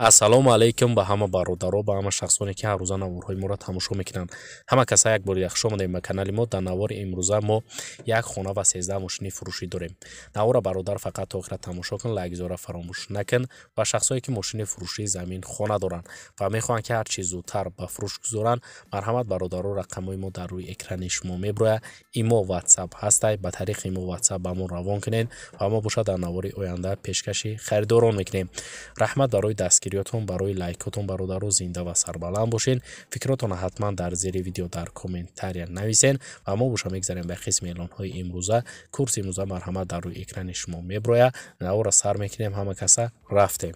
ассалому алайкум ба ҳама бародаро, ба ҳама шахсоне ки ҳаррӯза наворҳои моро тамошо мекунанд. Ҳама каса як бори хуш омадем ба канали мо. Дар навори имрӯза мо як хона ва 13 мошини фурӯшӣ дорем. Навора бародар фақат то охира тамошо кун, лайк зора фаромӯш накун. Ва шахсое ки мошини фурӯшии замин хона доранд ва мехоҳанд ки ҳар чиз зудтар ба фурӯш гузоранд, марҳамат бародаро, рақамҳои мо дар рӯи экрани шумо меброяд. Имо WhatsApp ҳастай, ба тариқи имо WhatsApp ба мо равон кунед ва мо бошад дар навори оянда пешкаши харидорон мекунем. раҳмат барои дастгириётон, барои лайкотон бародаро, зинда ва сарбаланд бошен. фикротон ҳатман дар зери видео дар комментария нависен ва мо боша мегзарем ба қисми эълонҳои имрӯза. Курси имрӯза марҳамат дар рӯи экрани шумо меброя. навора сар мекунем, ҳама каса рафтем.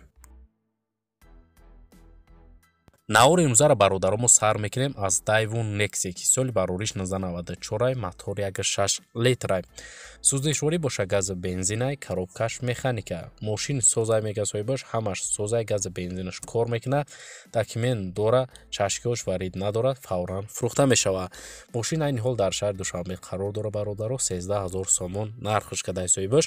навори имрӯзаро бародаро мо сар мекунем аз Daewoo Nexi ки соли барориш 1994 мотор 1.6 литрай. сӯздишворӣ боша гази бензинай, коробкаш механика. мошин созай мега соҳибаш, ҳамаш созай, гази бензинаш кор мекунад. документ дора, чашкиёш варид надорад, фавран фурӯхта мешавад. мошин айни ҳол дар шаҳри Душанбе қарор дора бародаро, 13000 сомон нархш кадай соҳибаш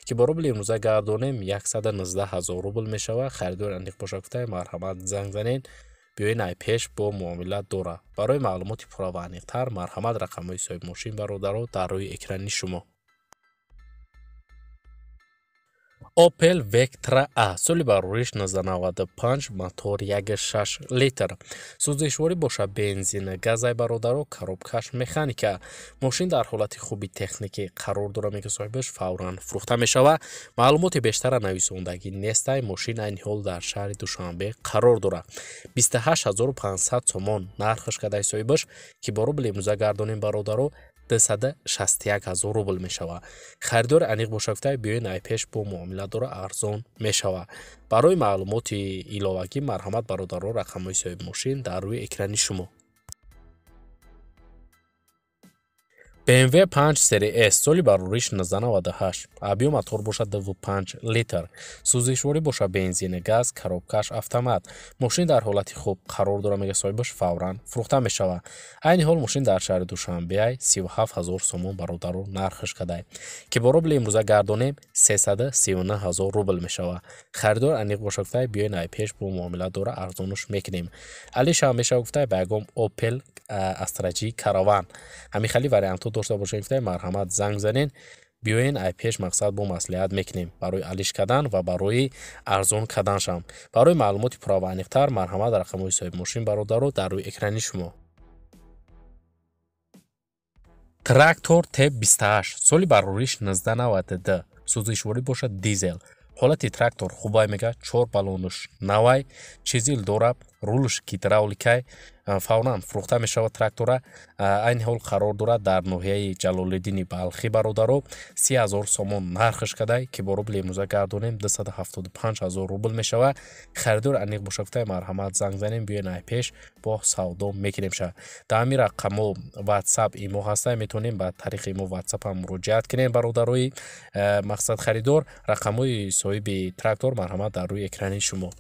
ки бо рубли имрӯза гардонем 119000 рубл мешавад. харидор аниқ боша гуфтае марҳамат занг занед. биёин ай пеш бо муомилат дора. барои маълумоти пурра ва аниқтар марҳамат рақамҳои соҳиби мошин бародаро дар рӯи экрани шумо. Opel Vectra A соли барориш 1995 мотор 1.6 литр. сӯздишворӣ боша бензин, газай бародаро, коробкаш механика. мошин дар ҳолати хуби техникӣ қарор дора мега соҳибаш, фавран фурӯхта мешавад. маълумоти бештара нависондагӣ нестай. мошин айни ҳол дар шаҳри Душанбе қарор дора. 28500 сомон нархш кадай соҳибаш ки бо рубли имрӯза гардонем бародаро 261000 рубл мешавад. харидор аниқ боша гуфтае биёин ай пеш бо муомилат дора, арзон мешавад. барои маълумоти иловагӣ марҳамат бародаро, рақамҳои соҳиби мошин дар рӯи экрани шумо. BMW 5 Serie S соли барориш 1998. объем мотор боша 2.5 литр. сӯздишворӣ боша бензин, газ, коробкаш автомат. мошин дар ҳолати хуб қарор дора мега соҳибаш, фавран фурӯхта мешавад. айни ҳол мошин дар шаҳри Душанбе 37000 сомон бародаро нархш кадай ки бо рубли имрӯза гардонем 339000 рубл мешавад. харидор аниқ боша гуфтае биёин ай пеш бо муомилат дора, арзонш мекунем. алиша мешава гуфтае ба ягон Opel Astra G Caravan ҳамихали вариантҳо дошта бошем гуфтае марҳамат занг занен. биёин ай пеш мақсад бо маслиҳат мекунем барои алиш кадан ва барои арзон каданшам. барои маълумоти пурра ва аниқтар марҳамат рақамҳои соҳиби мошин бародаро дар рӯи экрани шумо. Трактор T28 соли барориш 1992. сӯздишворӣ боша дизел. ҳолати трактор хубай мега, 4 балонуш навай, чизил дора, рулш гидравликай, фавран фурӯхта мешавад трактора. айни ҳол қарор дора дар ноҳияи ҷалолиддини балхӣ бародаро 30000 сомон нархш кадай ки бо рубли имрӯза гардонем 275000 рубл мешавад. харидор аниқ боша гуфтае марҳамат занг занем, биёин ай пеш бо савдо мекунемша. дар ҳамин рақамо WhatsApp имо ҳастай, метавонем ба тариқи имо WhatsApp ҳам муроҷиат кунем бародарои мақсад харидор. рақамҳои соҳиби трактор марҳамат дар рӯи экрани шумо.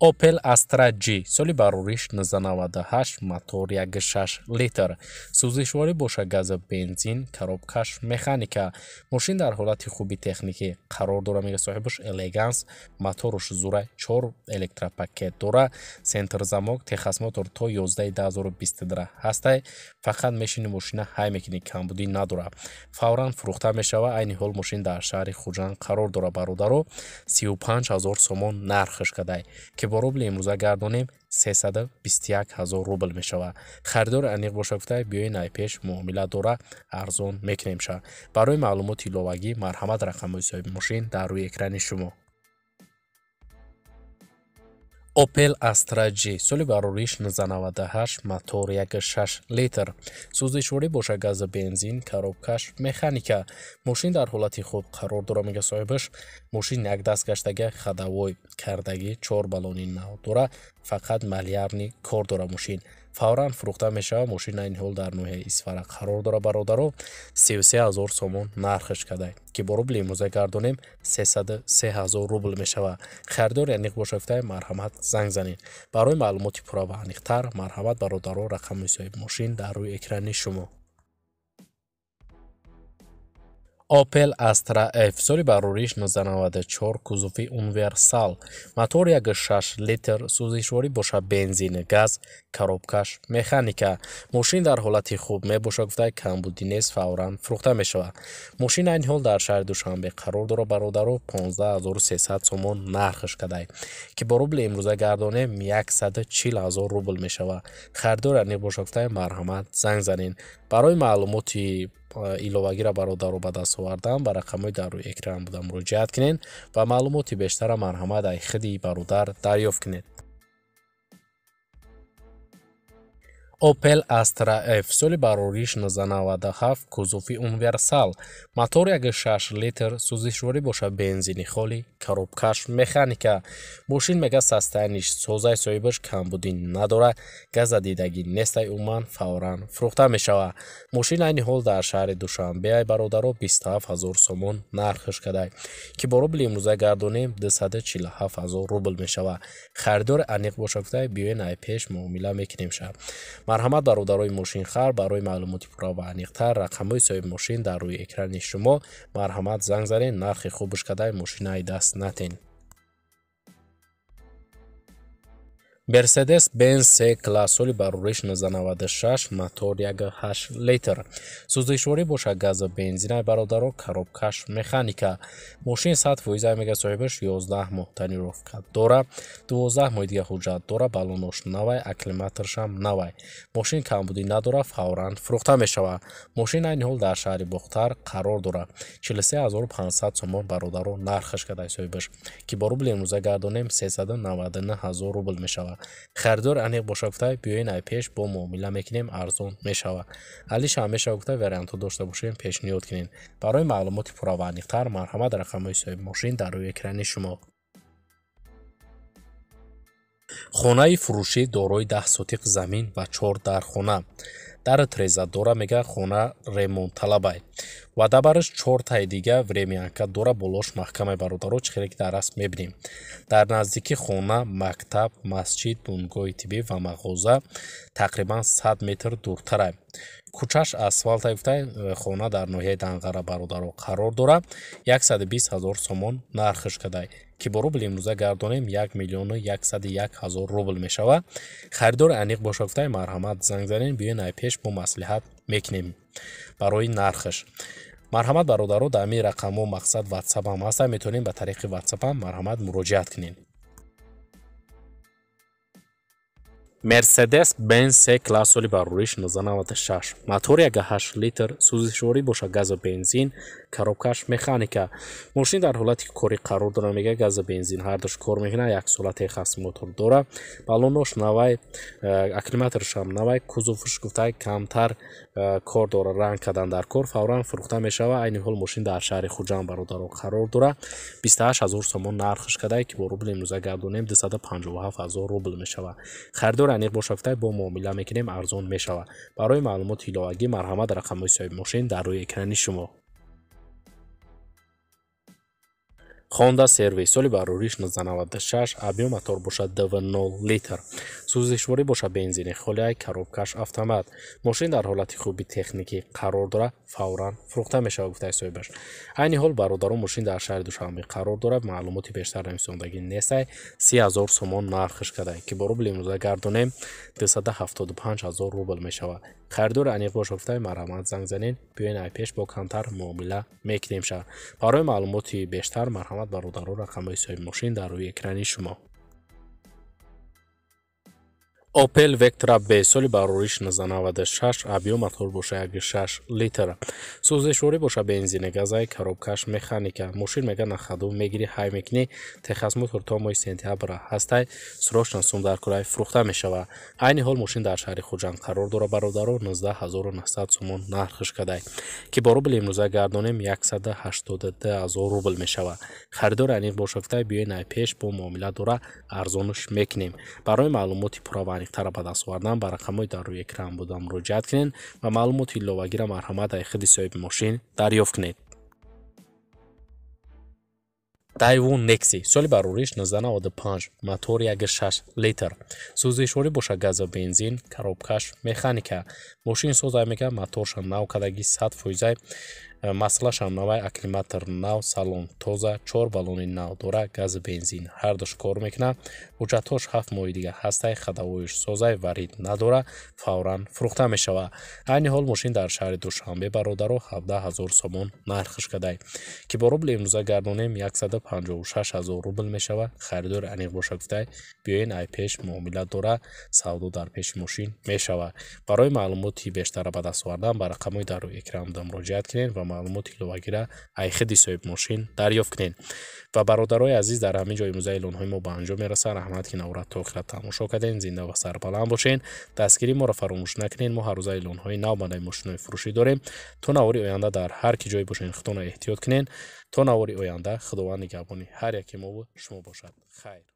Opel Astra G соли барориш 1998 мотор 1.6 литр. сӯздишворӣ боша гази бензин, коробкаш механика. мошин дар ҳолати хуби техникӣ қарор дора мега соҳибаш, элеганс. моторош зурай, 4 электропакет дора. сентр замок, техас мотор то 11/2022 ҳастай. фақат мешини мошина ҳай мекунӣ, камбудӣ надора. фавран фурӯхта мешавад. айни ҳол мошин дар шаҳри Хуҷанд қарор дора бародаро, 35000 сомон нархш кадай ки бо рубли имрӯза гардонем 321000 рубл мешавад. харидор аниқ боша гуфтае биёин ай пеш муомилат дора, арзон мекунемша. барои маълумоти иловагӣ марҳамат рақамҳои соҳиби мошин дар рӯи экрани шумо. Opel Astra G соли барориш 1998 мотор 1.6 литр. сӯздишворӣ боша гази бензин, коробкаш механика. мошин дар ҳолати хуб қарор дора мега соҳибаш. мошин як дастгаштаги хадавой кардагӣ, 4 балони нав дора. фақат малярни кор дора мошин. фавран фурӯхта мешавад. мошин айни ҳол дар ноҳияи Исфара қарор дора бародаро, 33000 сомон нархш кадай ки бо рубли имрӯза гардонем 303000 рубл мешавад. харидор аниқ боша гуфтае марҳамат занг занед. барои маълумоти пурра ва аниқтар марҳамат бародаро, рақамҳои соҳиби мошин дар рӯи экрани шумо. Opel Astra F соли барориш 1994 кузови универсал мотор 1.6 литр сӯзишворӣ бошад бензин газ коробкаш механика мошин дар ҳолати хуб мебошад гуфта камбудӣ нест фавран фурӯхта мешавад мошин айни ҳол дар шаҳри Душанбе қарор дорад бародаро 15300 сомон нархш кадай ки бо рубли имрӯза гардонем 140000 рубл мешавад харидор аниқ бошад гуфта марҳамат занг занед барои маълумоти иловагира бародаро ба даст овардан ба рақамҳои дар рӯи экран буда муроҷиат кунед ва маълумоти бештара марҳамат дар хиди бародар дарёфт кунед. Opel Astra F соли барориш 1997 кузови универсал мотор 1.6 литр сӯзишворӣ бошад бензини холӣ коробкаш механика мошин мега састаяниш созаи соҳибаш камбудӣ надорад газа дидагӣ нестай умуман фавран фурӯхта мешавад мошин айни ҳол дар шаҳри Душанбе ай бародаро 27000 сомон нархш кадай ки бо рубли имрӯза гардонем 247000 рубл мешавад харидор аниқ бошад гуфта биёен ай пеш муомила мекунем шаб марҳамат бародарои мошинхар барои маълумоти пурра ва аниқтар рақамҳои соҳиби мошин дар рӯи экрани шумо марҳамат занг занед нархи хубш кадай мошинаи даст натен. Mercedes Benz C-класс соли барориш 1996 мотор 1.8 литр сӯзишворӣ бошад газа бензинай бародаро коробкаш механика мошин 100% мега соҳибаш 11 моҳ тонировка дора 12 моҳи дига ҳуҷҷат дора балонош навай акклиматоршам навай мошин камбудӣ надора фавран фурӯхта мешавад мошин айни ҳол дар шаҳри Бухтар қарор дорад 43500 сомон бародаро нархаш кадай соҳибаш ки бо рубли имрӯза гардонем 399000 рубл мешавад харидор аниқ бошад гуфта биёен ай пеш бо муомила мекунем арзон мешавад алиш ҳам мешавад гуфта вариантҳо дошта бошем пешниҳод кунед барои маълумоти пурра ва аниқтар марҳамат рақамҳои соҳиби мошин дар рӯи экрани шумо. хонаи фурӯшӣ дорои 10 сотиқ замин ва 4 дархона дар треза дора мега хона ремонтталабай ва дабараш 4 таи дига времянка дора болош маҳкамаи бародаро чӣ хеле ки дар аст мебинем дар наздики хона мактаб масҷид бунгоҳи тиббӣ ва мағоза тақрибан 100 метр дуртарай кӯчаш асфалтай гуфтай хона дар ноҳияи Данғара бародаро қарор дорад 120000 сомон нархш кадай ки бо рубли имрӯза гардонем 1,101,000 рубл мешавад харидор аниқ бошад гуфтай марҳамат занг занед биёен ай пеш бо маслиҳат мекунем барои нархш марҳамат бародаро дар ҳамин рақамҳо мақсад ватсапам ҳаста метавонем ба тариқи ватсапам марҳамат муроҷиат кунем. Mercedes Benz C-класс соли барориш 1996 мотор 1.8 литр сӯзишворӣ бошад газа бензин коробкаш механика мошин дар ҳолати кори қарор дора мега газа бензин ҳардуш кор мекунад як сола техас мотор дора балонош навай акклиматоршам навай кузовш гуфтай камтар кор дора ранг кадан дар кор фавран фурӯхта мешавад айни ҳол мошин дар шаҳри Хуҷанд бародаро қарор дора 28000 сомон нархш кадай ки бо рубли имрӯза гардонем 257000 рубл мешавад харидор аниқ бошад гуфтай бо муомила мекунем арзон мешавад барои маълумоти иловагӣ марҳамат рақамҳои соҳиби мошин дар рӯи экрани шумо. Honda сервис соли барориш 1996 объем мотор бошад 2.0 литр сӯзишворӣ бошад бензини холиай коробкаш автомат мошин дар ҳолати хуби техникӣ қарор дора фавран фурӯхта мешавад гуфтай соҳибаш айни ҳол бародаро мошин дар шаҳри Душанбе қарор дорад маълумоти бештар намисондагӣ нестай 30000 сомон нархш кадай ки бо рубли имрӯза гардонем 275000 рубл мешавад харидор аниқ бошад гуфтай марҳамат занг занед биёен ай пеш бо камтар муомила мекунем шавад барои маълумоти бештар марҳамат бародаро рақамҳои соҳиби мошин дар рӯи экрани шумо. Opel Vectra B соли барориш 1996 объем мотор бошад 1.6 литр сӯзишворӣ бошад бензини газай коробкаш механика мошин мега нахаду мегири ҳай мекунӣ техас мотор то моҳи сентябр ҳастай срочно сум дар кӯрай фурӯхта мешавад айни ҳол мошин дар шаҳри Хуҷанд қарор дора бародаро 19900 сомон нархш кадай ки бо рубли имрӯза гардонем 182000 рубл мешавад харидор аниқ бошад гуфтай биёен ай пеш бо муомила дора арзонш мекунем барои маълумоти пурра ва аниқтара ба даст овардан ба рақамҳои дар рӯи экран буда муроҷиат кунед ва маълумоти иловагира марҳамат дар хиди соҳиби мошин дарёфт кунед. Daewoo Nexi соли барориш 1995 мотор 1.6 литр сӯзишворӣ бошад газа бензин коробкаш механика мошин созай мега моторша нав кадаги 100% масъалашам навай акклиматор нав, салон тоза, 4 баллони нав дора, гази бензин ҳардуш кор мекунад, ҳуҷҷатҳош 7 моҳи дига ҳастаи хадавоиш созаи варид надора, фавран фурӯхта мешавад. айни ҳол мошин дар шаҳри Душанбе бародаро 17 000 сомон нархш кадай, ки бо рубли имрӯза гардонем 156 000 рубл мешавад. харидор аниқ боша гуфтай биёен ай пеш муомила дора, савдо дар пеши мошин мешавад. барои маълумоти бештара ба даст овардан ба рақамҳои дар рӯи экранда муроҷиат кунед ва маълумоти иловагира ай хиди соҳиби мошин дарёфт кунед. ва бародарои азиз, дар ҳамин ҷо имрӯза эълонҳои мо ба анҷом мерасад. раҳмат ки навора то охира тамошо кардем. зинда ва сарбаланд бошен. дастгирии моро фаромӯш накунед. мо ҳар рӯза эълонҳои нав ба мошинои фурӯшӣ дорем. то навори оянда дар ҳар ки ҷое бошен худтонро эҳтиёт кунед. то навори оянда худованд нигаҳбони ҳар яке мо шумо бошад. хайр.